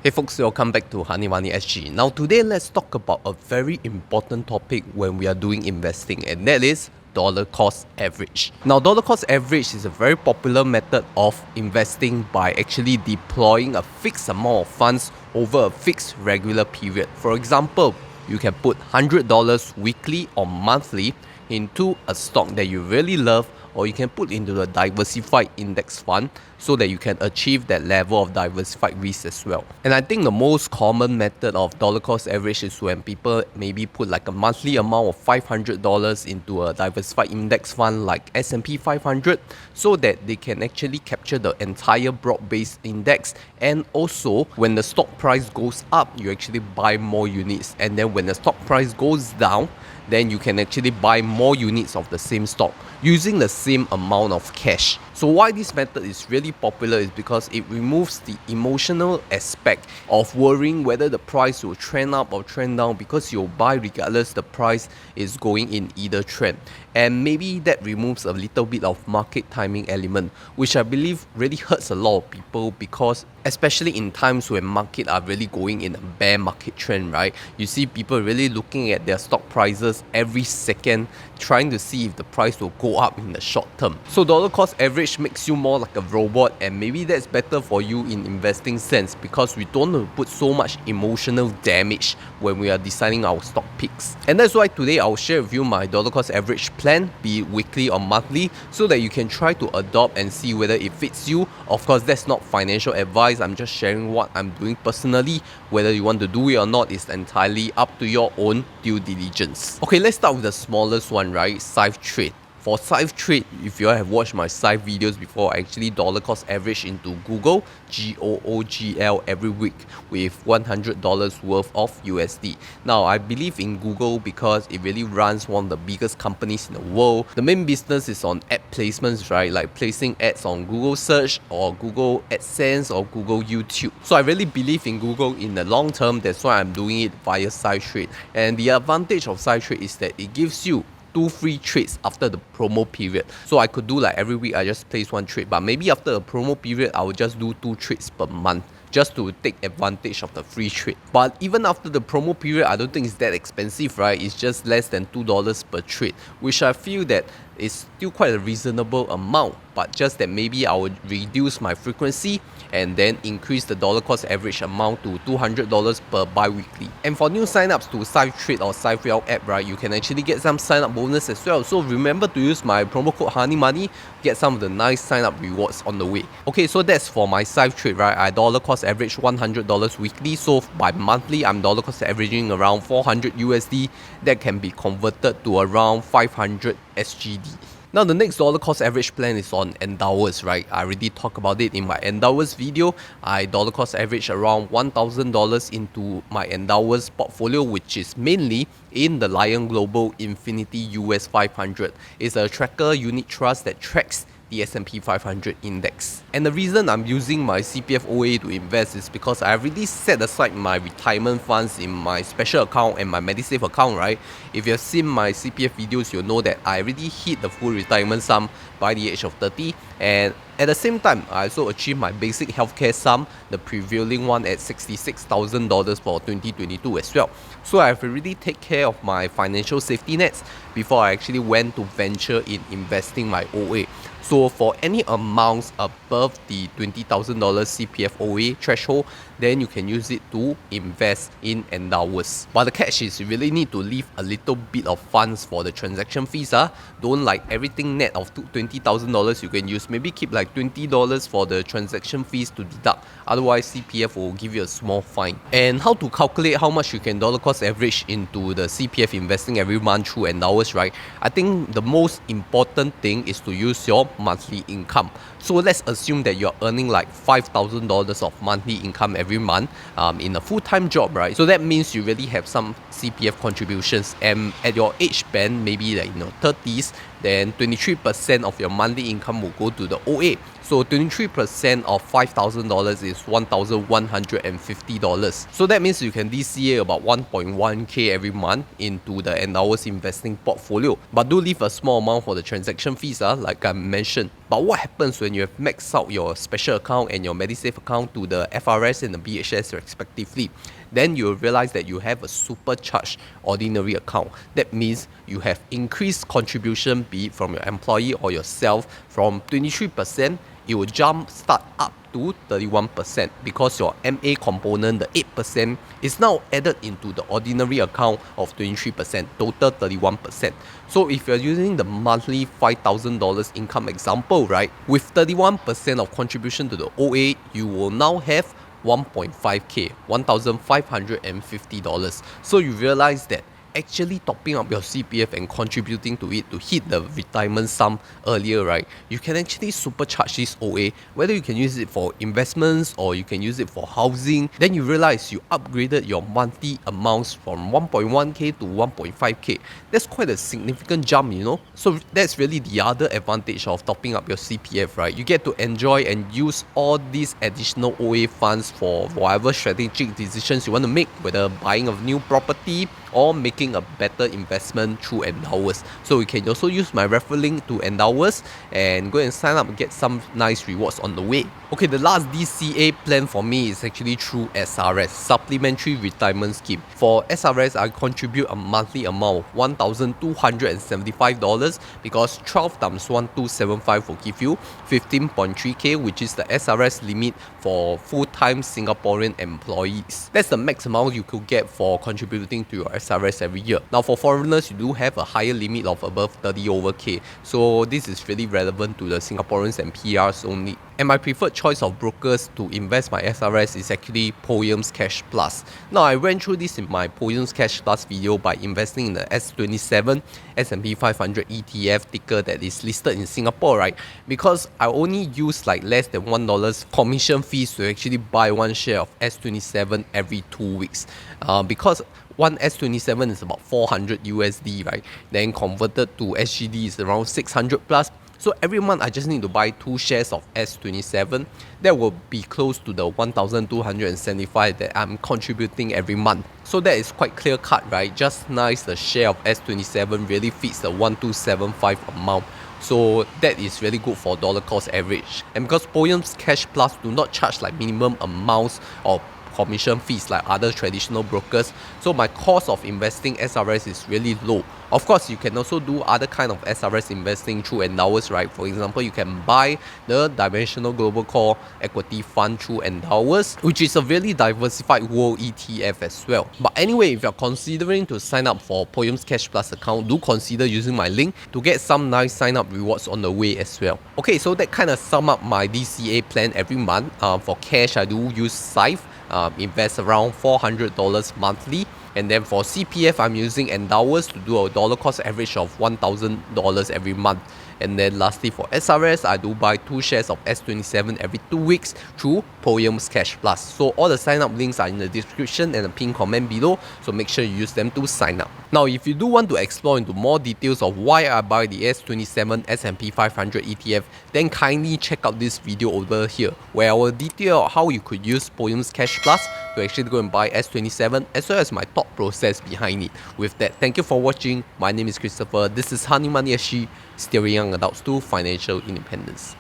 Hey folks, welcome back to Honey Money SG. Now today let's talk about a very important topic when we are doing investing, and that is dollar cost average. Now dollar cost average is a very popular method of investing by actually deploying a fixed amount of funds over a fixed regular period. For example, you can put $100 weekly or monthly into a stock that you really love, or you can put into a diversified index fund so that you can achieve that level of diversified risk as well. And I think the most common method of dollar cost average is when people maybe put like a monthly amount of $500 into a diversified index fund like S&P 500 so that they can actually capture the entire broad-based index. And also when the stock price goes up, you actually buy more units, and then when the stock price goes down, then you can actually buy more units of the same stock using the same amount of cash. So why this method is really popular is because it removes the emotional aspect of worrying whether the price will trend up or trend down, because you'll buy regardless the price is going in either trend. And maybe that removes a little bit of market timing element, which I believe really hurts a lot of people, because especially in times when market are really going in a bear market trend, right? You see people really looking at their stock prices every second, trying to see if the price will go up in the short term. So dollar cost average makes you more like a robot, and maybe that's better for you in investing sense, because we don't want to put so much emotional damage when we are deciding our stock picks. And that's why today I'll share with you my dollar cost average plan, be it weekly or monthly, so that you can try to adopt and see whether it fits you. Of course, that's not financial advice. I'm just sharing what I'm doing personally. Whether you want to do it or not is entirely up to your own due diligence. Okay, let's start with the smallest one, right? Safe trade. For Safe Trade, if you have watched my Safe videos before, I actually dollar cost average into Google, GOOGL, every week with $100 worth of USD. Now, I believe in Google because it really runs one of the biggest companies in the world. The main business is on ad placements, right? Like placing ads on Google Search or Google AdSense or Google YouTube. So I really believe in Google in the long term. That's why I'm doing it via Safe Trade. And the advantage of Safe Trade is that it gives you 2 free trades after the promo period. So I could do like every week I just place 1 trade, but maybe after a promo period I would just do 2 trades per month, just to take advantage of the free trade. But even after the promo period, I don't think it's that expensive, right? It's just less than $2 per trade, which I feel that is still quite a reasonable amount, but just that maybe I would reduce my frequency and then increase the dollar cost average amount to $200 per bi-weekly. And for new signups to Safe Trade or Safe Wealth app, right, you can actually get some sign up bonus as well. So remember to use my promo code HoneyMoney, get some of the nice sign up rewards on the way. Okay, so that's for my Safe Trade, right? I dollar cost average $100 weekly, so by monthly I'm dollar cost averaging around 400 USD. That can be converted to around 500 SGD. Now the next dollar cost average plan is on endowers, right? I already talked about it in my endowers video. I dollar cost average around $1,000 into my endowers portfolio, which is mainly in the Lion Global Infinity US 500. It's a tracker unit trust that tracks the S&P 500 index. And the reason I'm using my CPF OA to invest is because I already set aside my retirement funds in my special account and my Medisave account, right? If you've seen my CPF videos, you'll know that I already hit the full retirement sum by the age of 30, and at the same time, I also achieved my basic healthcare sum, the prevailing one at $66,000 for 2022 as well. So I've already taken care of my financial safety nets before I actually went to venture in investing my OA. So for any amounts above the $20,000 CPF OA threshold, then you can use it to invest in endowers. But the catch is you really need to leave a little bit of funds for the transaction fees. Don't like everything net of $20,000 you can use. Maybe keep like $20 for the transaction fees to deduct. Otherwise, CPF will give you a small fine. And how to calculate how much you can dollar cost average into the CPF investing every month through endowers, right? I think the most important thing is to use your monthly income. So let's assume that you're earning like $5,000 of monthly income every month in a full-time job, right? So that means you really have some CPF contributions, and at your age band, maybe like 30s, then 23% of your monthly income will go to the OA. So 23% of $5,000 is $1,150. So that means you can DCA about 1.1k every month into the endowers investing portfolio. But do leave a small amount for the transaction fees, like I mentioned. But what happens when you have maxed out your special account and your MediSave account to the FRS and the BHS respectively? Then you'll realize that you have a supercharged ordinary account. That means you have increased contribution, be it from your employee or yourself, from 23%, it will jump start up to 31% because your MA component, the 8%, is now added into the ordinary account of 23%, total 31%. So if you're using the monthly $5,000 income example, right, with 31% of contribution to the OA, you will now have 1.5k, $1,550. So you realize that actually topping up your CPF and contributing to it to hit the retirement sum earlier, right, you can actually supercharge this OA, whether you can use it for investments or you can use it for housing. Then you realize you upgraded your monthly amounts from 1.1k to 1.5k. That's quite a significant jump, you know. So that's really the other advantage of topping up your CPF, right? You get to enjoy and use all these additional OA funds for whatever strategic decisions you want to make, whether buying a new property or making a better investment through Endowers. So you can also use my referral link to Endowers and go and sign up and get some nice rewards on the way. Okay, the last DCA plan for me is actually through SRS, Supplementary Retirement Scheme. For SRS, I contribute a monthly amount of $1,275 because 12 times 1,275 will give you 15.3k, which is the SRS limit for full-time Singaporean employees. That's the max amount you could get for contributing to your SRS every year. Now for foreigners, you do have a higher limit of above 30 over K. So this is really relevant to the Singaporeans and PRs only. And my preferred choice of brokers to invest my SRS is actually POEMS Cash Plus. Now I went through this in my POEMS Cash Plus video by investing in the S27 S&P 500 ETF ticker that is listed in Singapore, right? Because I only use like less than $1 commission fees to actually buy one share of S27 every 2 weeks. Because one S27 is about 400 USD, right? Then converted to SGD is around 600 plus. So every month I just need to buy 2 shares of S27. That will be close to the 1,275 that I'm contributing every month. So that is quite clear cut, right? Just nice the share of S27 really fits the 1,275 amount. So that is really good for dollar cost average. And because POEMS Cash Plus do not charge like minimum amounts of commission fees like other traditional brokers, so my cost of investing SRS is really low. Of course, you can also do other kind of SRS investing through Endowers, right? For example, you can buy the Dimensional Global Core Equity Fund through Endowers, which is a really diversified world ETF as well. But anyway, if you're considering to sign up for POEMS Cash Plus account, do consider using my link to get some nice sign up rewards on the way as well. Okay, so that kind of sum up my DCA plan every month. For cash, I do use Scythe. Invest around $400 monthly, and then for CPF I'm using Endowers to do a dollar cost average of $1,000 every month. And then lastly for SRS, I do buy 2 shares of S27 every 2 weeks through POEMS Cash Plus. So all the sign up links are in the description and the pinned comment below, so make sure you use them to sign up. Now if you do want to explore into more details of why I buy the S27 S&P 500 ETF, then kindly check out this video over here where I will detail out how you could use POEMS Cash Plus to actually go and buy S27 as well as my thought process behind it. With that, thank you for watching. My name is Christopher. This is Honey Money SG, steering young adults to financial independence.